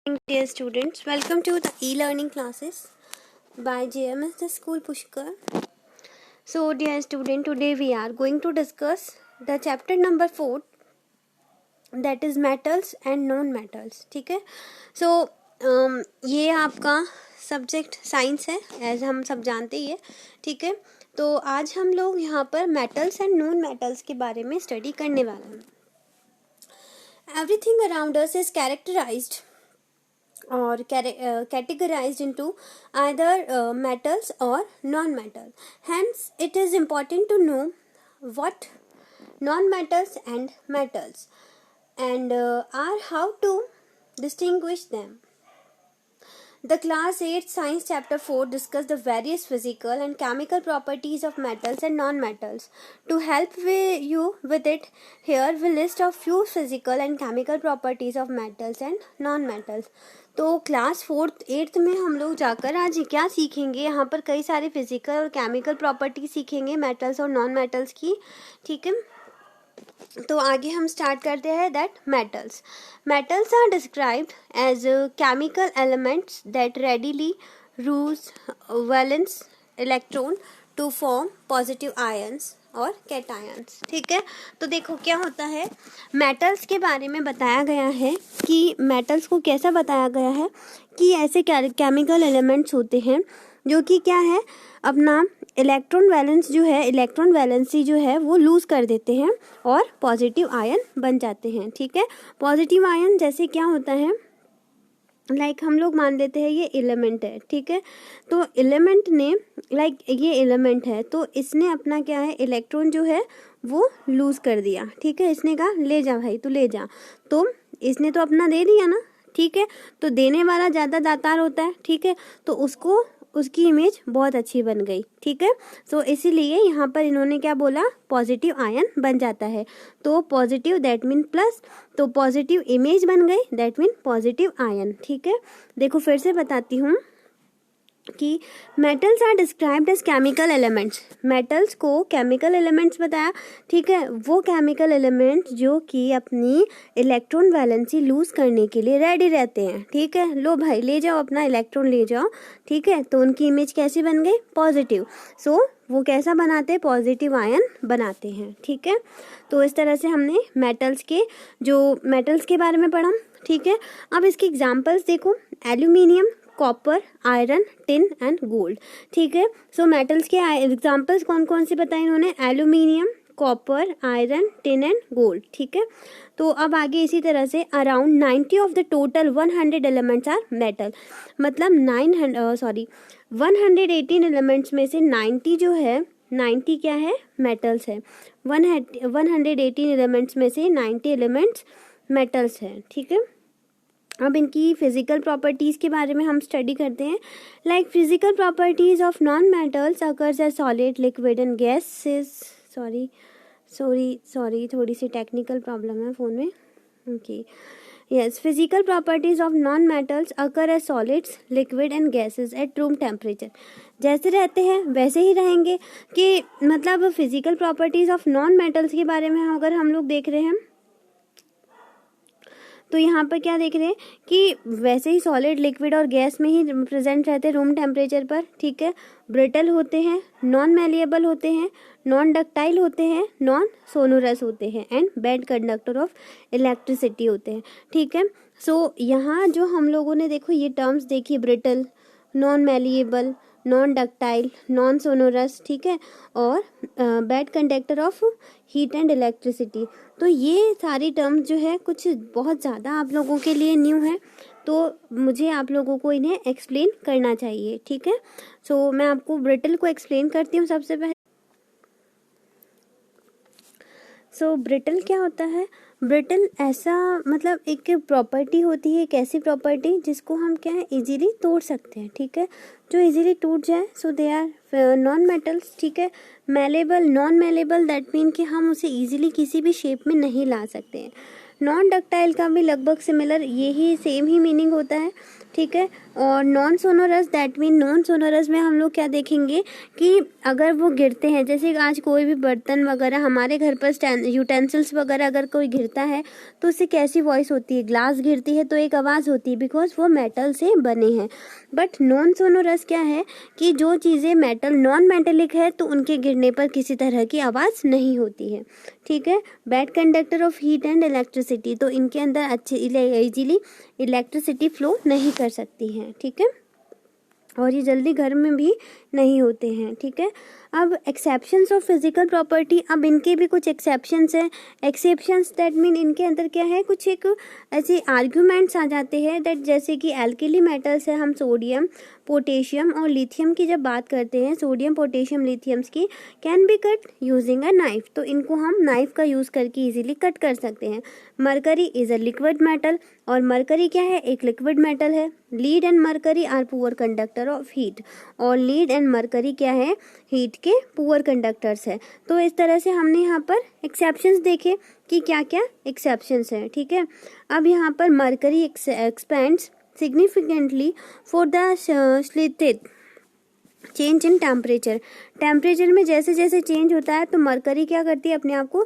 Dear students, welcome to the e-learning classes by JMS the School Pushkar. So dear student, today we are going to discuss the chapter number 4, that is metals and non-metals. ठीक है. So ये आपका subject science है, as हम सब जानते ही है. ठीक है. तो आज हम लोग यहाँ पर मेटल्स एंड नॉन मेटल्स के बारे में स्टडी करने वाले हैं. Everything around us is characterized or categorized into either metals or non-metal. Hence, it is important to know what non-metals and metals and are how to distinguish them. The class 8 science chapter 4 discuss the various physical and chemical properties of metals and non-metals. To help you with it, here we list a few physical and chemical properties of metals and non-metals. तो class 8th में हम लोग जाकर आज क्या सीखेंगे, यहाँ पर कई सारे फिजिकल और केमिकल प्रॉपर्टी सीखेंगे मेटल्स और नॉन मेटल्स की. ठीक है. तो आगे हम स्टार्ट करते हैं. That metals are described as chemical elements that readily use valence electron to form positive ions और कैटायंस. ठीक है. तो देखो क्या होता है, मेटल्स के बारे में बताया गया है कि मेटल्स को कैसा बताया गया है कि ऐसे केमिकल एलिमेंट्स होते हैं जो कि क्या है, अपना इलेक्ट्रॉन वैलेंसी जो है वो लूज़ कर देते हैं और पॉजिटिव आयन बन जाते हैं. ठीक है. पॉजिटिव आयन जैसे क्या होता है, लाइक हम लोग मान लेते हैं ये एलिमेंट है. ठीक है. तो एलिमेंट ने ये एलिमेंट है तो इसने अपना क्या है, इलेक्ट्रॉन जो है वो लूज़ कर दिया. ठीक है. इसने कहा ले जा भाई तू ले जा, तो इसने तो अपना दे दिया ना. ठीक है. तो देने वाला ज़्यादा दातार होता है. ठीक है. तो उसकी इमेज बहुत अच्छी बन गई. ठीक है. सो इसीलिए यहाँ पर इन्होंने क्या बोला, पॉजिटिव आयन बन जाता है. तो पॉजिटिव दैट मीन प्लस, तो पॉजिटिव इमेज बन गई दैट मीन पॉजिटिव आयन. ठीक है. देखो फिर से बताती हूँ कि metals are described as chemical elements. Metals को केमिकल एलिमेंट्स बताया. ठीक है. वो केमिकल एलिमेंट्स जो कि अपनी इलेक्ट्रॉन वैलेंसी लूज करने के लिए रेडी रहते हैं. ठीक है. लो भाई ले जाओ अपना इलेक्ट्रॉन ले जाओ. ठीक है. तो उनकी इमेज कैसी बन गई, पॉजिटिव. सो वो कैसा बनाते हैं, पॉजिटिव आयन बनाते हैं. ठीक है. तो इस तरह से हमने मेटल्स के बारे में पढ़ा. ठीक है. अब इसके एग्जाम्पल्स देखो, aluminium, copper, iron, tin and gold. ठीक है. सो मेटल्स के एग्जाम्पल्स कौन कौन से बताए इन्होंने, aluminium, copper, iron, tin and gold. ठीक है. तो अब आगे इसी तरह से around 90 of the total 100 elements are metal. मतलब 118 एलिमेंट्स में से 90 जो है, 90 क्या है, मेटल्स है. 118 एलिमेंट्स में से 90 एलिमेंट्स मेटल्स है. ठीक है. अब इनकी फिजिकल प्रॉपर्टीज़ के बारे में हम स्टडी करते हैं. Like physical properties of non metals occurs as solid, liquid and gases. Sorry थोड़ी सी टेक्निकल प्रॉब्लम है फ़ोन में. Okay. Yes, physical properties of non metals occur as solids, liquid and gases at room temperature. जैसे रहते हैं वैसे ही रहेंगे. कि मतलब physical properties of non metals के बारे में अगर हम लोग देख रहे हैं तो यहाँ पर क्या देख रहे हैं कि वैसे ही सॉलिड, लिक्विड और गैस में ही प्रेजेंट रहते हैं रूम टेम्परेचर पर. ठीक है. ब्रिटल होते हैं, नॉन मैलिएबल होते हैं, नॉन डक्टाइल होते हैं, नॉन सोनोरस होते हैं and bad conductor of electricity होते हैं. ठीक है. सो यहाँ जो हम लोगों ने देखो ये टर्म्स देखी, brittle, non malleable, non ductile, non sonorous. ठीक है. और bad conductor of heat and electricity. तो ये सारी टर्म्स जो है कुछ बहुत ज़्यादा आप लोगों के लिए न्यू है, तो मुझे आप लोगों को इन्हें एक्सप्लेन करना चाहिए. ठीक है. सो मैं आपको ब्रिटल को एक्सप्लेन करती हूँ सबसे पहले. सो ब्रिटल क्या होता है, ब्रिटल ऐसा मतलब एक प्रॉपर्टी होती है, एक ऐसी प्रॉपर्टी जिसको हम क्या है, इजीली तोड़ सकते हैं. ठीक है. जो इजीली टूट जाए. सो दे आर नॉन मेटल्स. ठीक है. Malleable, non malleable that mean कि हम उसे इजीली किसी भी शेप में नहीं ला सकते हैं. नॉन डक्टाइल का भी लगभग सिमिलर यही सेम ही मीनिंग होता है. ठीक है। और non sonorous that mean non sonorous में हम लोग क्या देखेंगे कि अगर वो गिरते हैं, जैसे आज कोई भी बर्तन वगैरह हमारे घर पर यूटेंसिल्स वगैरह अगर कोई गिरता है तो उससे कैसी वॉइस होती है, ग्लास गिरती है तो एक आवाज़ होती है बिकॉज वो मेटल से बने हैं। बट नॉन सोनोरस क्या है कि जो चीज़ें मेटल नॉन मेटेलिक है तो उनके गिरने पर किसी तरह की आवाज़ नहीं होती है, ठीक है। Bad conductor of heat and electricity, तो इनके अंदर अच्छे इजीली इलेक्ट्रिसिटी फ्लो नहीं कर सकती हैं, ठीक है, और ये जल्दी घर में भी नहीं होते हैं, ठीक है। अब एक्सेप्शंस ऑफ फिजिकल प्रॉपर्टी, अब इनके भी कुछ एक्सेप्शंस हैं। एक्सेप्शंस दैट मीन इनके अंदर क्या है, कुछ एक ऐसे आर्ग्यूमेंट्स आ जाते हैं दैट जैसे कि एल्किली मेटल्स है, हम सोडियम पोटेशियम और लिथियम की जब बात करते हैं, सोडियम पोटेशियम लिथियम्स की, can be cut using a knife, तो इनको हम नाइफ का यूज़ करके इजीली कट कर सकते हैं। Mercury is a liquid metal, और मरकरी क्या है, एक लिक्विड मेटल है। Lead and mercury are poor conductor of heat, और लीड एंड मरकरी क्या है, हीट के पुअर कंडक्टर्स है। तो इस तरह से हमने यहाँ पर एक्सेप्शंस देखे कि क्या क्या एक्सेप्शंस हैं, ठीक है। अब यहाँ पर mercury expends significantly for the slitted change in temperature, temperature में जैसे जैसे चेंज होता है तो मरकरी क्या करती है, अपने आप को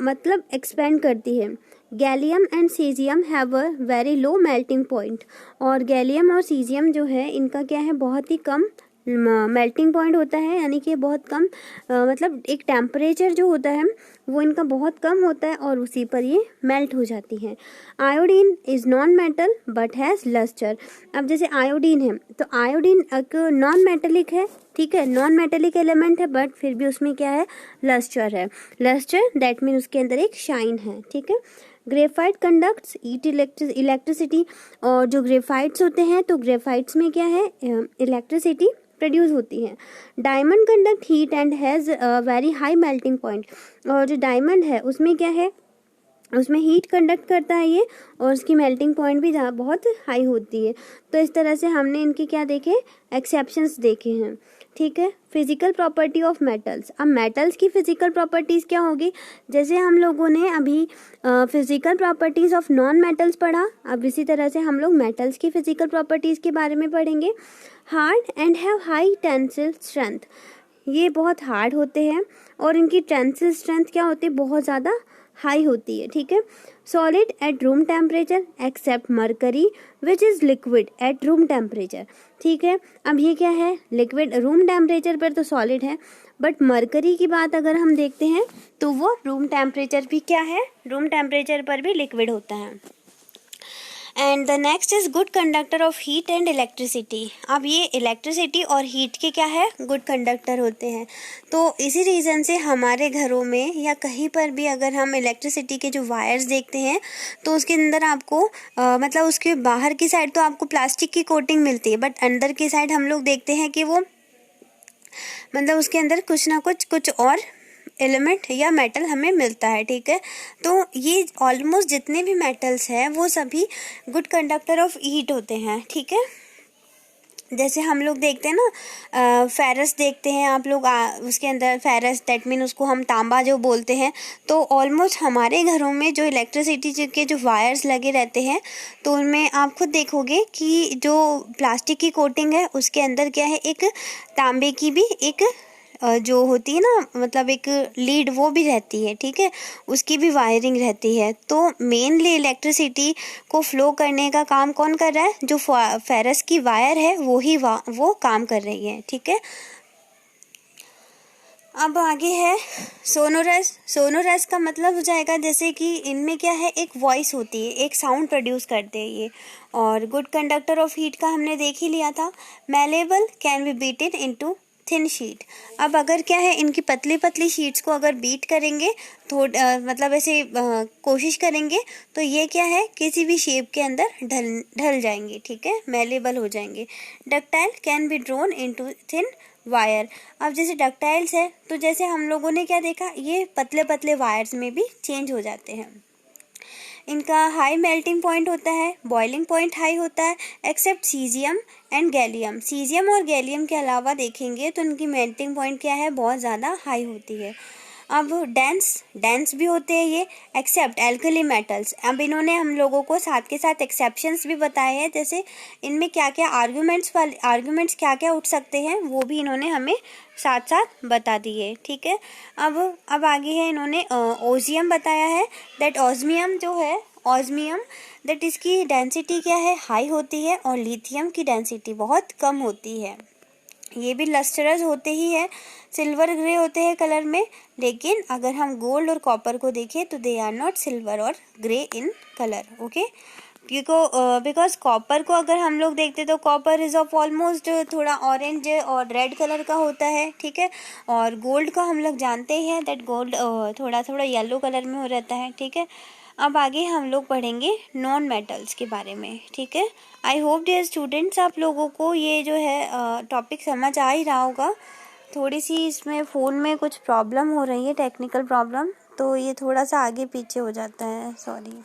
मतलब एक्सपेंड करती है। Gallium and caesium have a very low melting point, और गैलियम और सीजियम जो है इनका क्या है, बहुत ही कम मेल्टिंग पॉइंट होता है, यानी कि बहुत कम मतलब एक टेम्परेचर जो होता है वो इनका बहुत कम होता है और उसी पर ये मेल्ट हो जाती हैं। Iodine is non metal but has lustre, अब जैसे आयोडीन है तो आयोडीन एक नॉन मेटेलिक है, ठीक है, नॉन मेटेलिक एलिमेंट है, बट फिर भी उसमें क्या है, लस्टर है। लस्टर दैट मीन उसके अंदर एक शाइन है, ठीक है। ग्रेफाइट कंडक्ट्स ईट इलेक्ट्रिसिटी, और जो ग्रेफाइट्स होते हैं तो ग्रेफाइट्स में क्या है, इलेक्ट्रिसिटी प्रोड्यूस होती है। Diamond conduct heat and has very high melting point, और जो डायमंड है उसमें क्या है, उसमें हीट कंडक्ट करता है ये, और उसकी मेल्टिंग पॉइंट भी बहुत हाई होती है। तो इस तरह से हमने इनके क्या देखे, एक्सेप्शंस देखे हैं, ठीक है। फिजिकल प्रॉपर्टी ऑफ मेटल्स, अब मेटल्स की फिजिकल प्रॉपर्टीज़ क्या होगी, जैसे हम लोगों ने अभी physical properties of non metals पढ़ा, अब इसी तरह से हम लोग मेटल्स की फिजिकल प्रॉपर्टीज़ के बारे में पढ़ेंगे। Hard and have high tensile strength, ये बहुत हार्ड होते हैं और इनकी टेंसिल स्ट्रेंथ क्या होती है, बहुत ज़्यादा हाई होती है, ठीक है। Solid at room temperature except mercury which is liquid at room temperature, ठीक है। अब ये क्या है, लिक्विड, रूम टेम्परेचर पर तो सॉलिड है, बट मरकरी की बात अगर हम देखते हैं तो वो रूम टेम्परेचर भी क्या है, रूम टेम्परेचर पर भी लिक्विड होता है। And the next is good conductor of heat and electricity, अब ये इलेक्ट्रिसिटी और हीट के क्या है, गुड कंडक्टर होते हैं। तो इसी रीज़न से हमारे घरों में या कहीं पर भी अगर हम इलेक्ट्रिसिटी के जो वायर्स देखते हैं तो उसके अंदर आपको मतलब उसके बाहर की साइड तो आपको प्लास्टिक की कोटिंग मिलती है, बट अंदर की साइड हम लोग देखते हैं कि वो मतलब उसके अंदर कुछ ना कुछ और एलिमेंट या मेटल हमें मिलता है, ठीक है। तो ये ऑलमोस्ट जितने भी मेटल्स हैं वो सभी गुड कंडक्टर ऑफ हीट होते हैं, ठीक है। जैसे हम लोग देखते हैं ना, फेरस देखते हैं आप लोग, उसके अंदर फेरस दैट मीन उसको हम तांबा जो बोलते हैं, तो ऑलमोस्ट हमारे घरों में जो इलेक्ट्रिसिटी के जो वायर्स लगे रहते हैं तो उनमें आप खुद देखोगे कि जो प्लास्टिक की कोटिंग है उसके अंदर क्या है, एक तांबे की भी एक जो होती है ना, मतलब एक लीड वो भी रहती है, ठीक है, उसकी भी वायरिंग रहती है। तो मेनली इलेक्ट्रिसिटी को फ्लो करने का काम कौन कर रहा है, जो फेरस की वायर है वो काम कर रही है, ठीक है। अब आगे है सोनोरस, सोनोरस का मतलब हो जाएगा जैसे कि इनमें क्या है, एक वॉइस होती है, एक साउंड प्रोड्यूस करते हैं ये। और गुड कंडक्टर ऑफ हीट का हमने देख ही लिया था। Malleable can be beated into thin sheet, अब अगर क्या है, इनकी पतली पतली शीट्स को अगर बीट करेंगे तो मतलब ऐसे कोशिश करेंगे तो ये क्या है, किसी भी शेप के अंदर ढल जाएंगे, ठीक है, मेलेबल हो जाएंगे। Ductile can be drone into thin wire, अब जैसे डक्टाइल्स है तो जैसे हम लोगों ने क्या देखा, ये पतले पतले वायर्स में भी चेंज हो जाते हैं। इनका हाई मेल्टिंग पॉइंट होता है, बॉइलिंग पॉइंट हाई होता है, except caesium and gallium, caesium और गैलियम के अलावा देखेंगे तो इनकी मेल्टिंग पॉइंट क्या है, बहुत ज़्यादा हाई होती है। अब डेंस भी होते हैं ये, एक्सेप्ट एल्कली मेटल्स। अब इन्होंने हम लोगों को साथ के साथ एक्सेप्शंस भी बताए हैं, जैसे इनमें क्या क्या आर्ग्यूमेंट्स क्या क्या उठ सकते हैं वो भी इन्होंने हमें साथ साथ बता दिए। ठीक है, अब आगे है इन्होंने ओजियम बताया है, दैट ऑस्मियम जो है ऑस्मियम दैट इसकी डेंसिटी क्या है, हाई होती है, और लिथियम की डेंसिटी बहुत कम होती है। ये भी लस्टरस होते ही है, सिल्वर ग्रे होते हैं कलर में, लेकिन अगर हम गोल्ड और कॉपर को देखें तो दे आर नॉट सिल्वर और grey in colour. Okay, because copper को अगर हम लोग देखते तो कॉपर इज ऑफ ऑलमोस्ट थोड़ा ऑरेंज और रेड कलर का होता है। ठीक है, और गोल्ड का हम लोग जानते ही हैं दैट गोल्ड थोड़ा थोड़ा येलो कलर में हो रहता है। ठीक है, अब आगे हम लोग पढ़ेंगे नॉन मेटल्स के बारे में। ठीक है, आई होप डियर स्टूडेंट्स आप लोगों को ये जो है टॉपिक समझ आ ही रहा होगा। थोड़ी सी इसमें फ़ोन में कुछ प्रॉब्लम हो रही है, टेक्निकल प्रॉब्लम, तो ये थोड़ा सा आगे पीछे हो जाता है, सॉरी।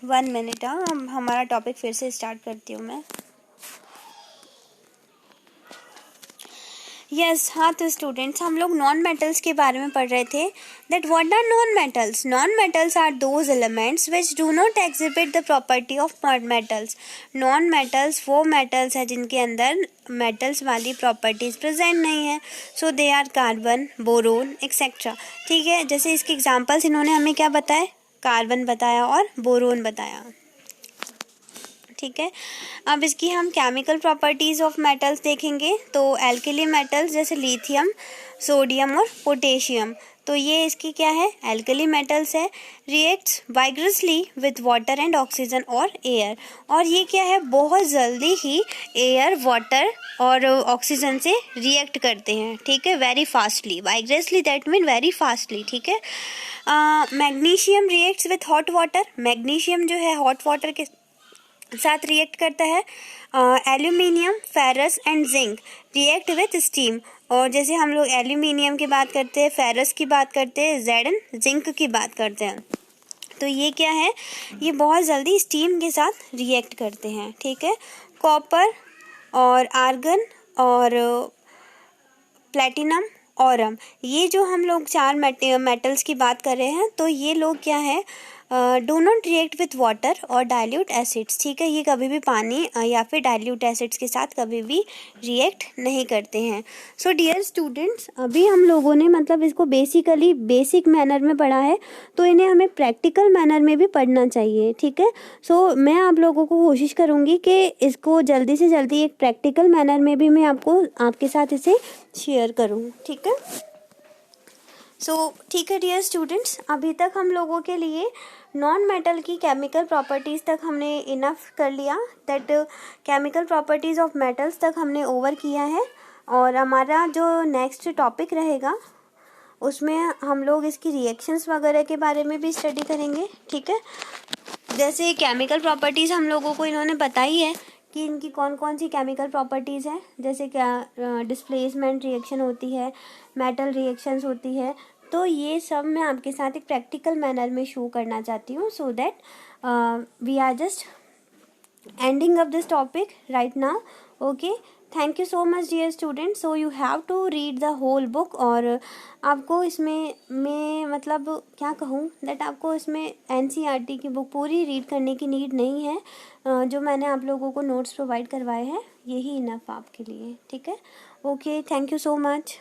1 मिनट, हमारा टॉपिक फिर से स्टार्ट करती हूँ मैं। यस हाँ, तो स्टूडेंट्स हम लोग नॉन मेटल्स के बारे में पढ़ रहे थे, that what are non metals. Non metals are those elements which do not exhibit the property of metals. Non metals वो मेटल्स है जिनके अंदर मेटल्स वाली प्रॉपर्टीज प्रेजेंट नहीं है, so they are carbon, boron etcetera. ठीक है, जैसे इसके एग्जाम्पल्स इन्होंने हमें क्या बताए, कार्बन बताया और बोरोन बताया। ठीक है, अब इसकी हम केमिकल प्रॉपर्टीज़ ऑफ मेटल्स देखेंगे, तो एल्कली मेटल्स जैसे लिथियम, सोडियम और पोटेशियम, तो ये इसकी क्या है, एल्कली मेटल्स है। Reacts vigorously with water and oxygen और एयर, और ये क्या है, बहुत जल्दी ही एयर, वाटर और ऑक्सीजन से रिएक्ट करते हैं। ठीक है, very fastly, vigorously that mean very fastly. ठीक है, magnesium reacts with hot water, magnesium जो है हॉट वाटर के साथ रिएक्ट करता है। Aluminium, ferrous and zinc react with steam, और जैसे हम लोग एल्यूमिनियम की बात करते हैं, फेरस की बात करते हैं, जेडन जिंक की बात करते हैं, तो ये क्या है, ये बहुत जल्दी स्टीम के साथ रिएक्ट करते हैं। ठीक है, कॉपर और आर्गन और प्लेटिनम, ऑरम, ये जो हम लोग 4 मेटल्स की बात कर रहे हैं, तो ये लोग क्या है, do not react with water और डाइल्यूट एसिड्स। ठीक है, ये कभी भी पानी या फिर डाइल्यूट एसिड्स के साथ कभी भी रिएक्ट नहीं करते हैं। सो डियर स्टूडेंट्स, अभी हम लोगों ने मतलब इसको बेसिकली बेसिक मैनर में पढ़ा है, तो इन्हें हमें प्रैक्टिकल मैनर में भी पढ़ना चाहिए। ठीक है, सो मैं आप लोगों को कोशिश करूँगी कि इसको जल्दी से जल्दी एक प्रैक्टिकल मैनर में भी मैं आपके साथ इसे शेयर करूँ। ठीक है, ठीक है डियर स्टूडेंट्स, अभी तक हम लोगों के लिए नॉन मेटल की केमिकल प्रॉपर्टीज़ तक हमने इनफ कर लिया, that chemical properties of metals तक हमने ओवर किया है, और हमारा जो नेक्स्ट टॉपिक रहेगा उसमें हम लोग इसकी रिएक्शंस वगैरह के बारे में भी स्टडी करेंगे। ठीक है, जैसे केमिकल प्रॉपर्टीज़ हम लोगों को इन्होंने बताई है कि इनकी कौन कौन सी केमिकल प्रॉपर्टीज़ है, जैसे क्या डिस्प्लेसमेंट रिएक्शन होती है, मेटल रिएक्शंस होती है, तो ये सब मैं आपके साथ एक प्रैक्टिकल मैनर में शो करना चाहती हूँ, so that we are just ending up this topic right now. Okay, thank you so much dear student. So you have to read the whole book, और आपको इसमें मैं मतलब क्या कहूँ दैट आपको इसमें एनसीईआरटी की बुक पूरी रीड करने की नीड नहीं है, जो मैंने आप लोगों को नोट्स प्रोवाइड करवाए हैं यही इनफ आपके लिए। ठीक है, okay, thank you so much.